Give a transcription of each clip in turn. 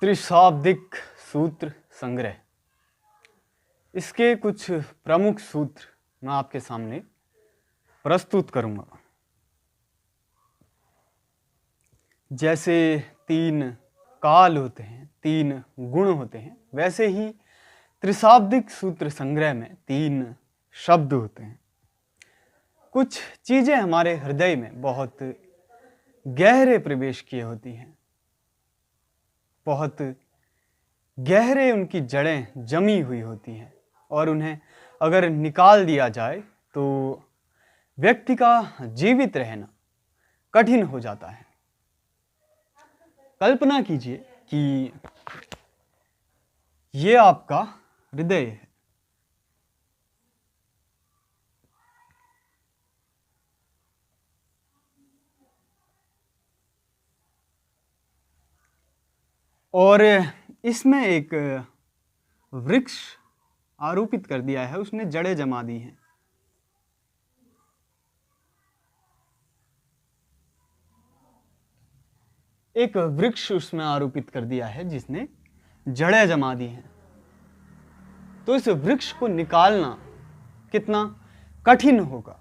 त्रिशाब्दिक सूत्र संग्रह। इसके कुछ प्रमुख सूत्र मैं आपके सामने प्रस्तुत करूंगा। जैसे 3 काल होते हैं, 3 गुण होते हैं, वैसे ही त्रिशाब्दिक सूत्र संग्रह में 3 शब्द होते हैं। कुछ चीजें हमारे हृदय में बहुत गहरे प्रवेश किए होती हैं, बहुत गहरे उनकी जड़ें जमी हुई होती हैं और उन्हें अगर निकाल दिया जाए तो व्यक्ति का जीवित रहना कठिन हो जाता है। कल्पना कीजिए कि ये आपका हृदय है और इसमें एक वृक्ष आरोपित कर दिया है, उसने जड़ें जमा दी हैं। एक वृक्ष उसमें आरोपित कर दिया है जिसने जड़ें जमा दी हैं। तो इस वृक्ष को निकालना कितना कठिन होगा,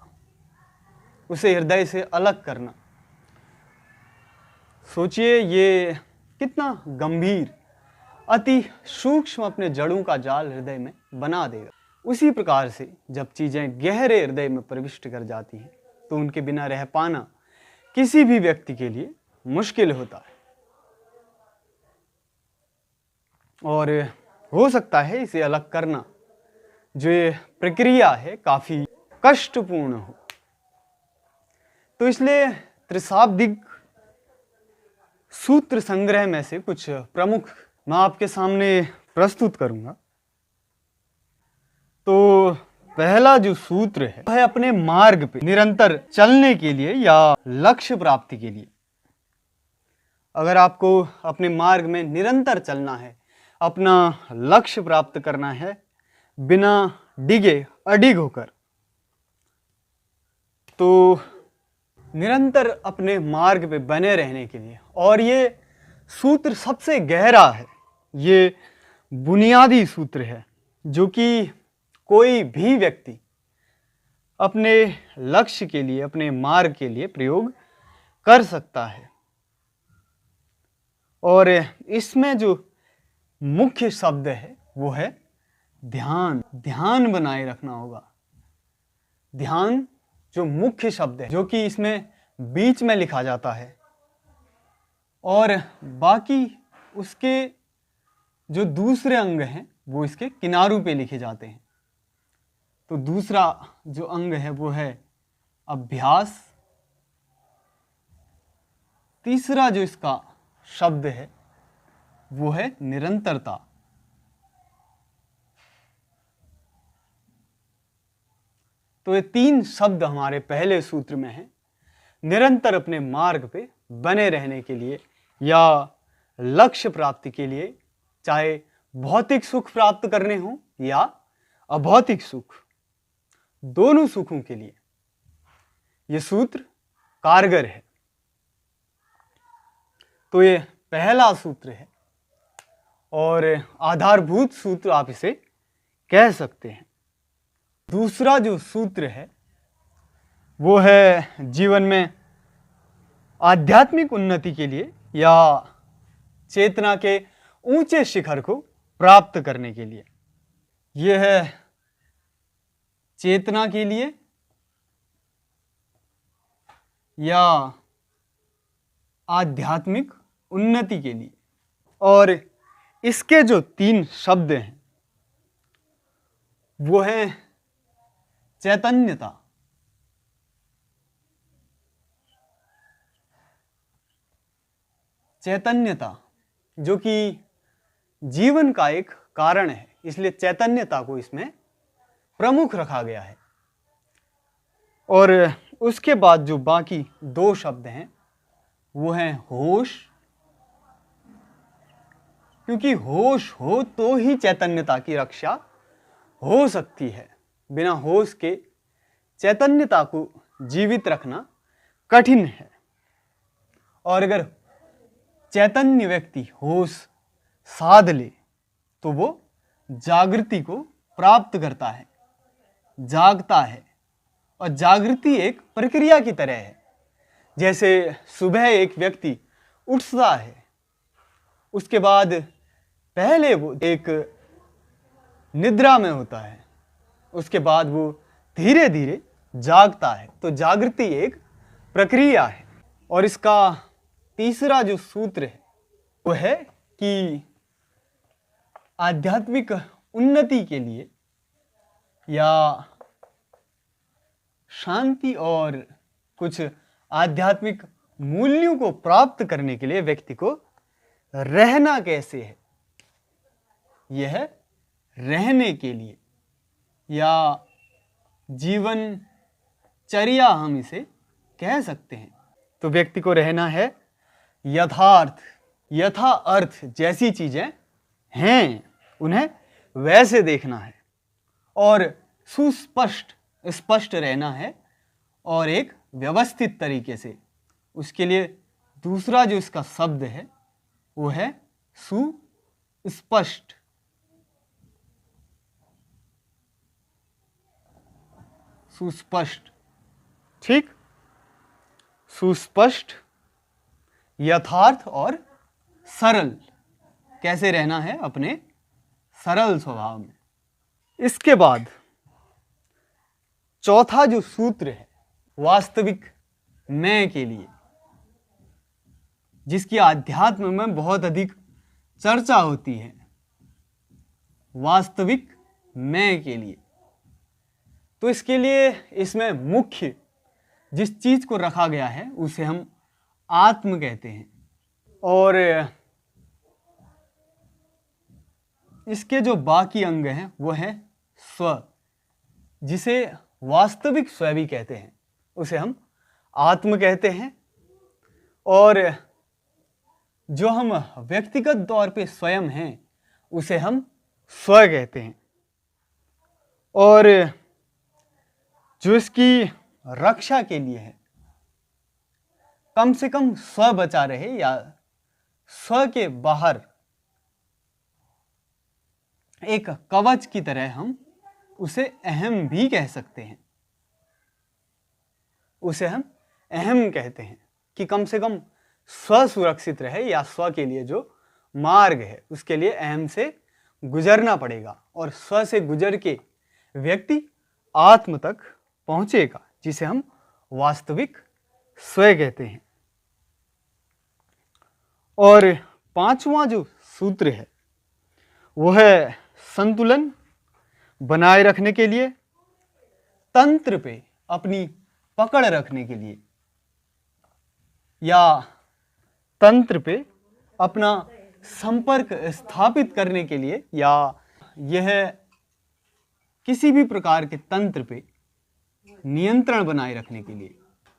उसे हृदय से अलग करना। सोचिए ये कितना गंभीर, अति सूक्ष्म अपने जड़ों का जाल हृदय में बना देगा। उसी प्रकार से जब चीजें गहरे हृदय में प्रविष्ट कर जाती हैं तो उनके बिना रह पाना किसी भी व्यक्ति के लिए मुश्किल होता है और हो सकता है इसे अलग करना, जो ये प्रक्रिया है, काफी कष्टपूर्ण हो। तो इसलिए त्रिशाब्दिक सूत्र संग्रह में से कुछ प्रमुख मैं आपके सामने प्रस्तुत करूंगा। तो पहला जो सूत्र है वह है अपने मार्ग पे निरंतर चलने के लिए या लक्ष्य प्राप्ति के लिए। अगर आपको अपने मार्ग में निरंतर चलना है, अपना लक्ष्य प्राप्त करना है बिना डिगे अडिग होकर, तो निरंतर अपने मार्ग पे बने रहने के लिए, और ये सूत्र सबसे गहरा है, ये बुनियादी सूत्र है जो कि कोई भी व्यक्ति अपने लक्ष्य के लिए, अपने मार्ग के लिए प्रयोग कर सकता है। और इसमें जो मुख्य शब्द है वो है ध्यान। ध्यान बनाए रखना होगा। ध्यान जो मुख्य शब्द है, जो कि इसमें बीच में लिखा जाता है और बाकी उसके जो दूसरे अंग हैं वो इसके किनारों पे लिखे जाते हैं। तो दूसरा जो अंग है वो है अभ्यास। तीसरा जो इसका शब्द है वो है निरंतरता। तो ये 3 शब्द हमारे पहले सूत्र में हैं। निरंतर अपने मार्ग पे बने रहने के लिए या लक्ष्य प्राप्ति के लिए, चाहे भौतिक सुख प्राप्त करने हो या अभौतिक सुख, दोनों सुखों के लिए ये सूत्र कारगर है। तो ये पहला सूत्र है और आधारभूत सूत्र आप इसे कह सकते हैं। दूसरा जो सूत्र है वो है जीवन में आध्यात्मिक उन्नति के लिए या चेतना के ऊंचे शिखर को प्राप्त करने के लिए। यह है चेतना के लिए या आध्यात्मिक उन्नति के लिए। और इसके जो 3 शब्द हैं वो है चैतन्यता, चैतन्यता जो कि जीवन का एक कारण है, इसलिए चैतन्यता को इसमें प्रमुख रखा गया है। और उसके बाद जो बाकी 2 शब्द हैं वो हैं होश, क्योंकि होश हो तो ही चैतन्यता की रक्षा हो सकती है। बिना होश के चैतन्यता को जीवित रखना कठिन है। और अगर चैतन्य व्यक्ति होश साध ले तो वो जागृति को प्राप्त करता है, जागता है। और जागृति एक प्रक्रिया की तरह है। जैसे सुबह एक व्यक्ति उठता है, उसके बाद पहले वो एक निद्रा में होता है, उसके बाद वो धीरे धीरे जागता है। तो जागृति एक प्रक्रिया है। और इसका तीसरा जो सूत्र है वो है कि आध्यात्मिक उन्नति के लिए या शांति और कुछ आध्यात्मिक मूल्यों को प्राप्त करने के लिए व्यक्ति को रहना कैसे है, यह रहने के लिए या जीवनचर्या हम इसे कह सकते हैं। तो व्यक्ति को रहना है यथार्थ, यथा अर्थ जैसी चीजें हैं उन्हें वैसे देखना है और सुस्पष्ट स्पष्ट रहना है और एक व्यवस्थित तरीके से। उसके लिए दूसरा जो इसका शब्द है वो है सुस्पष्ट। सुस्पष्ट, ठीक, सुस्पष्ट, यथार्थ और सरल। कैसे रहना है अपने सरल स्वभाव में। इसके बाद चौथा जो सूत्र है वास्तविक मैं के लिए, जिसकी आध्यात्म में बहुत अधिक चर्चा होती है, वास्तविक मैं के लिए। तो इसके लिए इसमें मुख्य जिस चीज को रखा गया है उसे हम आत्म कहते हैं। और इसके जो बाकी अंग हैं वो है स्व, जिसे वास्तविक स्व भी कहते हैं, उसे हम आत्म कहते हैं। और जो हम व्यक्तिगत तौर पे स्वयं हैं उसे हम स्व कहते हैं। और जो इसकी रक्षा के लिए है, कम से कम स्व बचा रहे या स्व के बाहर एक कवच की तरह हम उसे अहम भी कह सकते हैं। उसे हम अहम कहते हैं कि कम से कम स्व सुरक्षित रहे या स्व के लिए जो मार्ग है उसके लिए अहम से गुजरना पड़ेगा और स्व से गुजर के व्यक्ति आत्म तक पहुंचेगा, जिसे हम वास्तविक स्व कहते हैं। और पांचवा जो सूत्र है वो है संतुलन बनाए रखने के लिए, तंत्र पे अपनी पकड़ रखने के लिए या तंत्र पे अपना संपर्क स्थापित करने के लिए या यह किसी भी प्रकार के तंत्र पे नियंत्रण बनाए रखने के लिए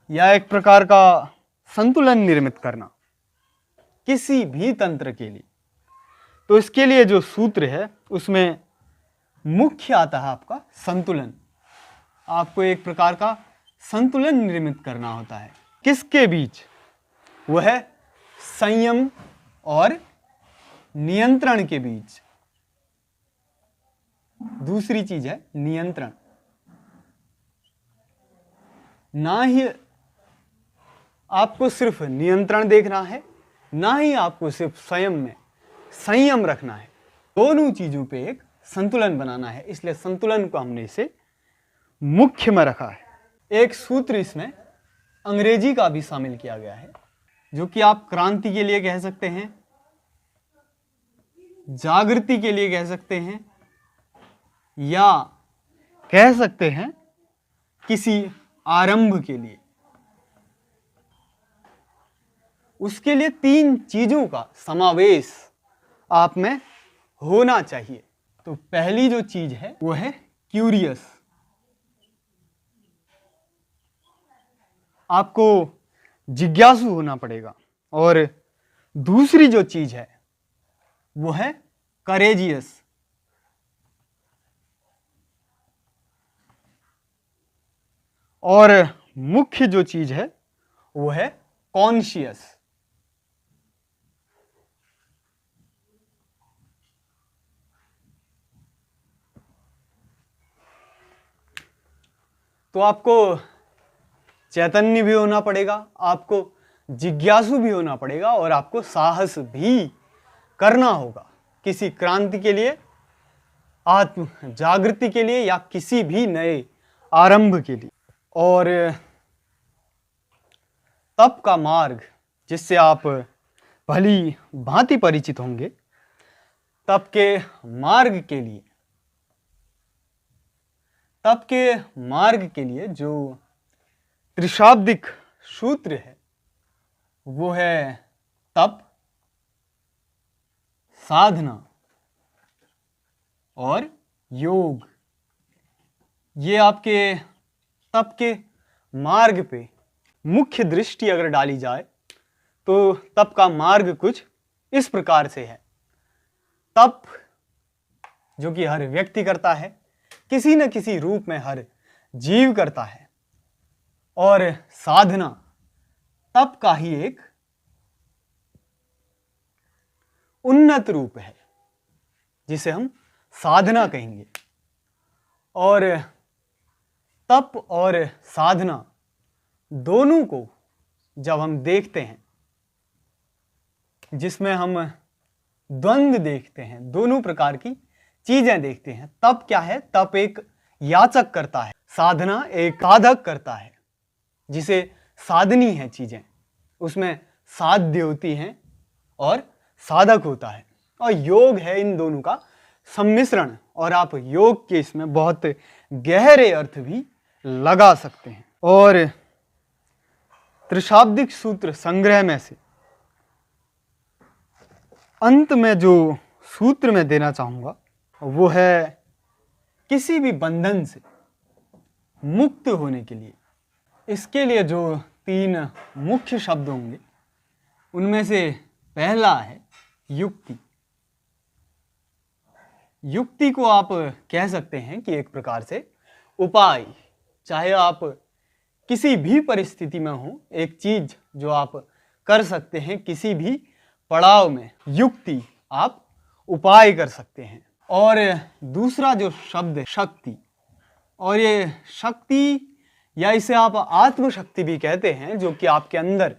या एक प्रकार का संतुलन निर्मित करना किसी भी तंत्र के लिए। तो इसके लिए जो सूत्र है उसमें मुख्य आता है आपका संतुलन। आपको एक प्रकार का संतुलन निर्मित करना होता है। किसके बीच? वह है संयम और नियंत्रण के बीच। दूसरी चीज है नियंत्रण। ना ही आपको सिर्फ नियंत्रण देखना है, ना ही आपको सिर्फ स्वयं में संयम रखना है। दोनों चीजों पे एक संतुलन बनाना है। इसलिए संतुलन को हमने इसे मुख्य में रखा है। एक सूत्र इसमें अंग्रेजी का भी शामिल किया गया है, जो कि आप क्रांति के लिए कह सकते हैं, जागृति के लिए कह सकते हैं, या कह सकते हैं किसी आरंभ के लिए। उसके लिए तीन चीजों का समावेश आप में होना चाहिए। तो पहली जो चीज है वो है क्यूरियस। आपको जिज्ञासु होना पड़ेगा। और दूसरी जो चीज है वो है करेजियस। और मुख्य जो चीज है वो है कॉन्शियस। तो आपको चैतन्य भी होना पड़ेगा, आपको जिज्ञासु भी होना पड़ेगा और आपको साहस भी करना होगा किसी क्रांति के लिए, आत्म जागृति के लिए या किसी भी नए आरंभ के लिए। और तप का मार्ग जिससे आप भली भांति परिचित होंगे, तप के मार्ग के लिए जो त्रिशाब्दिक सूत्र है वो है तप, साधना और योग। ये आपके तप के मार्ग पे मुख्य दृष्टि अगर डाली जाए तो तप का मार्ग कुछ इस प्रकार से है। तप जो कि हर व्यक्ति करता है, किसी न किसी रूप में हर जीव करता है, और साधना तप का ही एक उन्नत रूप है जिसे हम साधना कहेंगे। और तप और साधना दोनों को जब हम देखते हैं, जिसमें हम द्वंद्व देखते हैं, दोनों प्रकार की चीजें देखते हैं। तप क्या है? तप एक याचक करता है, साधना एक साधक करता है, जिसे साधनी है चीजें, उसमें साध्य होती हैं और साधक होता है। और योग है इन दोनों का सम्मिश्रण, और आप योग के इसमें बहुत गहरे अर्थ भी लगा सकते हैं। और त्रिशाब्दिक सूत्र संग्रह में से अंत में जो सूत्र मैं देना चाहूंगा वो है किसी भी बंधन से मुक्त होने के लिए। इसके लिए जो 3 मुख्य शब्द होंगे उनमें से पहला है युक्ति। युक्ति को आप कह सकते हैं कि एक प्रकार से उपाय। चाहे आप किसी भी परिस्थिति में हो, एक चीज जो आप कर सकते हैं किसी भी पड़ाव में, युक्ति आप उपाय कर सकते हैं। और दूसरा जो शब्द है शक्ति, और ये शक्ति या इसे आप आत्मशक्ति भी कहते हैं, जो कि आपके अंदर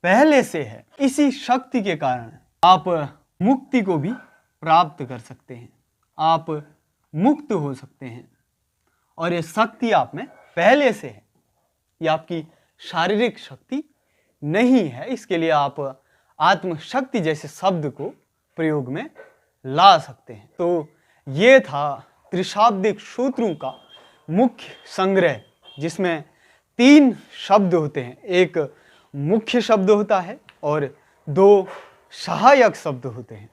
पहले से है। इसी शक्ति के कारण आप मुक्ति को भी प्राप्त कर सकते हैं, आप मुक्त हो सकते हैं। और ये शक्ति आप में पहले से है, ये आपकी शारीरिक शक्ति नहीं है। इसके लिए आप आत्मशक्ति जैसे शब्द को प्रयोग में ला सकते हैं। तो ये था त्रिशाब्दिक सूत्रों का मुख्य संग्रह, जिसमें 3 शब्द होते हैं। एक मुख्य शब्द होता है और 2 सहायक शब्द होते हैं।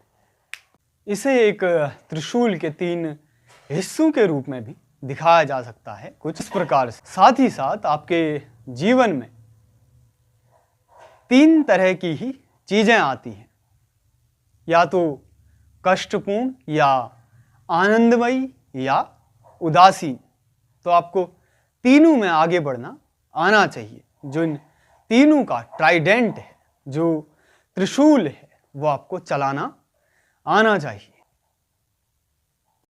इसे एक त्रिशूल के 3 हिस्सों के रूप में भी दिखाया जा सकता है कुछ इस प्रकार से। साथ ही साथ आपके जीवन में 3 तरह की ही चीजें आती हैं, या तो कष्टपूर्ण या आनंदमयी या उदासीन। तो आपको तीनों में आगे बढ़ना आना चाहिए। जो इन तीनों का ट्राइडेंट है, जो त्रिशूल है, वो आपको चलाना आना चाहिए।